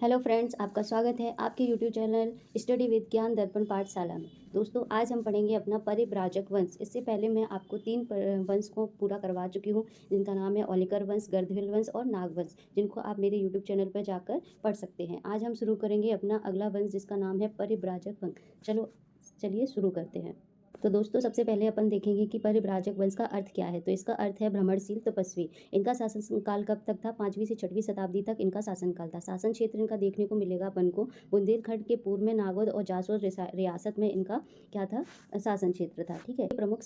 Hello friends, आपका स्वागत है आपके यूट्यूब चैनल स्टडी विद ज्ञान दर्पण पाठशाला में। दोस्तों, आज हम पढ़ेंगे अपना परिव्राजक वंश। इससे पहले मैं आपको तीन वंश को पूरा करवा चुकी हूँ, जिनका नाम है ओलिकर वंश, गर्दभील वंश और नाग वंश, जिनको आप मेरे यूट्यूब चैनल पर जाकर पढ़ सकते हैं। आज हम शुरू करेंगे अपना अगला वंश, जिसका नाम है परिव्राजक वंश। चलिए शुरू करते हैं। तो दोस्तों, सबसे पहले अपन देखेंगे कि परिव्राजक वंश का अर्थ क्या है। तो इसका अर्थ है भ्रमणशील तपस्वी। इनका शासन काल कब तक था? 5वीं से 6वीं शताब्दी तक इनका शासनकाल था। शासन क्षेत्र इनका देखने को मिलेगा अपन को बुंदेलखंड के पूर्व में नागौद और जासौर रियासत में इनका क्या था? शासन क्षेत्र था। ठीक है। प्रमुख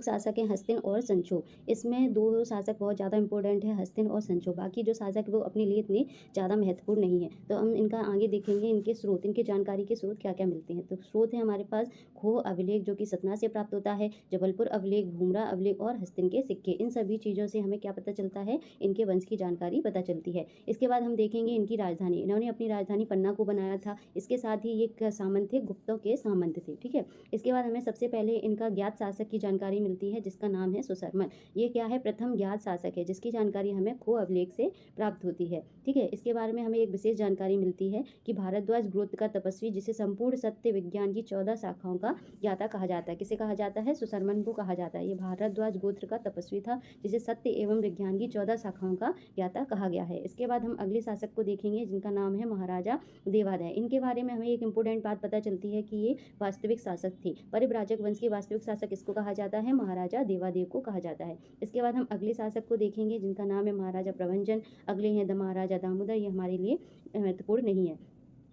शासक है हस्तिन और संचो। इसमें दो शासक बहुत ज़्यादा इंपॉर्टेंट है, हस्तिन और संचो। बाकी जो शासक वो अपने लिए इतने ज़्यादा महत्वपूर्ण नहीं है। तो हम इनका आगे देखेंगे, इनके स्रोत, इनके जानकारी के स्रोत क्या क्या मिलते हैं। तो स्रोत है हमारे पास खो अभिलेख, जो कि सतना से प्राप्त होता है, जबलपुर अभिलेख, भूमरा अभिलेख और हस्तिन के सिक्के। इन सभी चीज़ों से हमें क्या पता चलता है? इनके वंश की जानकारी पता चलती है। इसके बाद हम देखेंगे इनकी राजधानी। इन्होंने अपनी राजधानी पन्ना को बनाया था। इसके साथ ही ये सामंत थे, गुप्तों के सामंत थे। ठीक है। इसके बाद हमें सबसे पहले इनका ज्ञात शासक की जानकारी मिलती है, जिसका नाम है सुशर्मन। ये क्या है? प्रथम ज्ञात शासक है, जिसकी जानकारी हमें खो अभिलेख से प्राप्त होती है। ठीक है। इसके बारे में हमें एक विशेष जानकारी मिलती है कि भारद्वाज गोत्र का तपस्वी, जिसे संपूर्ण सत्य विज्ञान की 14 शाखाओं का ज्ञाता कहा जाता है। किसे कहा जाता है? सुशर्मन को कहा जाता है। ये भारद्वाज गोत्र का तपस्वी था, जिसे सत्य एवं विज्ञान की 14 शाखाओं का ज्ञाता कहा गया है। इसके बाद हम अगले शासक को देखेंगे, जिनका नाम है महाराजा देवादय। इनके बारे में हमें एक इंपॉर्टेंट बात पता चलती है कि ये वास्तविक शासक थे। परिव्राजक वंश के वास्तविक शासक किसको कहा जाता है? महाराजा देवादेव को कहा जाता है। इसके बाद हम अगले शासक को देखेंगे, जिनका नाम है महाराजा प्रभंजन। अगले हैं महाराजा दामोदर। ये हमारे लिए महत्वपूर्ण नहीं है।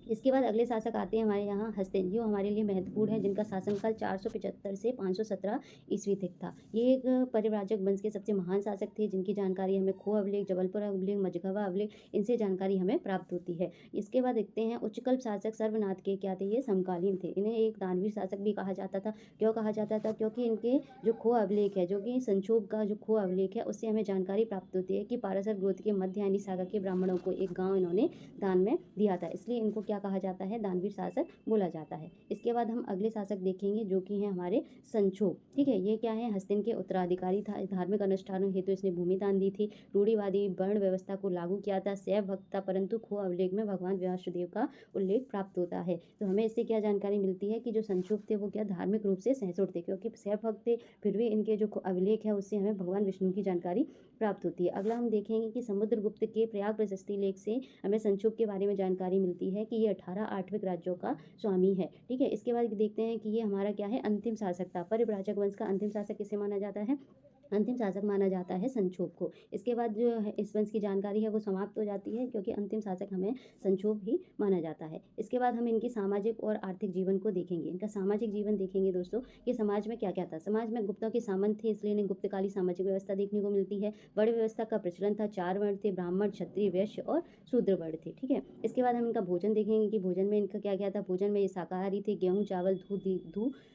इसके बाद अगले शासक आते हैं हमारे यहाँ हस्तिन, जो हमारे लिए महत्वपूर्ण है, जिनका शासनकाल 475 से 517 ईस्वी तक था। ये एक परिव्राजक वंश के सबसे महान शासक थे, जिनकी जानकारी हमें खो अभिलेख, जबलपुर अभिलेख, मझगवा अभिलेख, इनसे जानकारी हमें प्राप्त होती है। इसके बाद देखते हैं उच्चकल्प शासक सर्वनाथ के क्या थे? ये समकालीन थे। इन्हें एक दानवीर शासक भी कहा जाता था। क्यों कहा जाता था? क्योंकि इनके जो खो अभिलेख है, जो कि संक्षोभ का जो खो अभिलेख है, उससे हमें जानकारी प्राप्त होती है कि पाराशर गोत्र के मध्यान्ही शाखा के ब्राह्मणों को एक गाँव इन्होंने दान में दिया था। इसलिए इनको क्या कहा जाता है? दानवीर शासक बोला जाता है। इसके बाद हम अगले शासक देखेंगे, जो कि हैं हमारे संक्षोभ। ठीक है। ये क्या है? हस्तिन के उत्तराधिकारी था। धार्मिक अनुष्ठानों हेतु इसने भूमि दान दी थी। रूढ़िवादी वर्ण व्यवस्था को लागू किया था। शैव भक्त था, परंतु खो अभिलेख में भगवान व्यासदेव का उल्लेख प्राप्त होता है। तो हमें इससे क्या जानकारी मिलती है कि जो संक्षोभ थे वो क्या धार्मिक रूप से सहिष्णु थे, क्योंकि शैव भक्त थे, फिर भी इनके जो अभिलेख है उससे हमें भगवान विष्णु की जानकारी प्राप्त होती है। अगला हम देखेंगे कि समुद्रगुप्त के प्रयाग प्रशस्ति लेख से हमें संक्षोभ के बारे में जानकारी मिलती है कि ये 18 आठविक राज्यों का स्वामी है। ठीक है। इसके बाद देखते हैं कि ये हमारा क्या है? अंतिम शासक था। परिव्राजक वंश का अंतिम शासक किसे माना जाता है? अंतिम शासक माना जाता है संक्षोभ को। इसके बाद जो है इस वंश की जानकारी है वो समाप्त हो जाती है, क्योंकि अंतिम शासक हमें संक्षोभ ही माना जाता है। इसके बाद हम इनकी सामाजिक और आर्थिक जीवन को देखेंगे। इनका सामाजिक जीवन देखेंगे दोस्तों कि समाज में क्या क्या था। समाज में गुप्तों के सामंत थे, इसलिए इन्हें गुप्तकाली सामाजिक व्यवस्था देखने को मिलती है। वर्ण व्यवस्था का प्रचलन था। 4 वर्ण थे, ब्राह्मण, क्षत्रिय, वैश्य और शूद्र वर्ण थे। ठीक है। इसके बाद हम इनका भोजन देखेंगे कि भोजन में इनका क्या क्या था। भोजन में ये शाकाहारी थे। गेहूँ, चावल,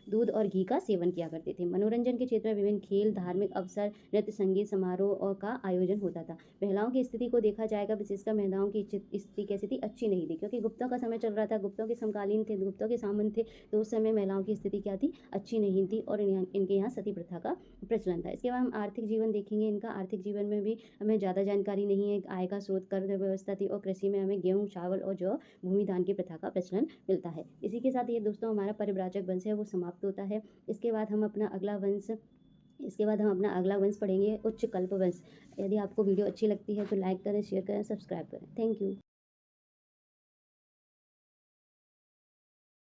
दूध और घी का सेवन किया करते थे। मनोरंजन के क्षेत्र में विभिन्न खेल, धार्मिक अवसर, नृत्य, संगीत समारोह और का आयोजन होता था। महिलाओं की स्थिति को देखा जाएगा, विशेषकर महिलाओं की स्थिति कैसी थी? अच्छी नहीं थी, क्योंकि गुप्तों का समय चल रहा था, गुप्तों के समकालीन थे, गुप्तों के सामंत थे, तो उस समय महिलाओं की स्थिति क्या थी? अच्छी नहीं थी, और इनके यहाँ सती प्रथा का प्रचलन था। इसके बाद हम आर्थिक जीवन देखेंगे। इनका आर्थिक जीवन में भी हमें ज़्यादा जानकारी नहीं है। आय का स्रोत कर व्यवस्था थी, और कृषि में हमें गेहूँ, चावल और जो भूमि दान की प्रथा का प्रचलन मिलता है। इसी के साथ ये दोस्तों हमारा परिव्राजक वंश है वो समाप्त होता है। इसके बाद हम अपना अगला वंश पढ़ेंगे, उच्च कल्प वंश। यदि आपको वीडियो अच्छी लगती है तो लाइक करें, शेयर करें, सब्सक्राइब करें। Thank you.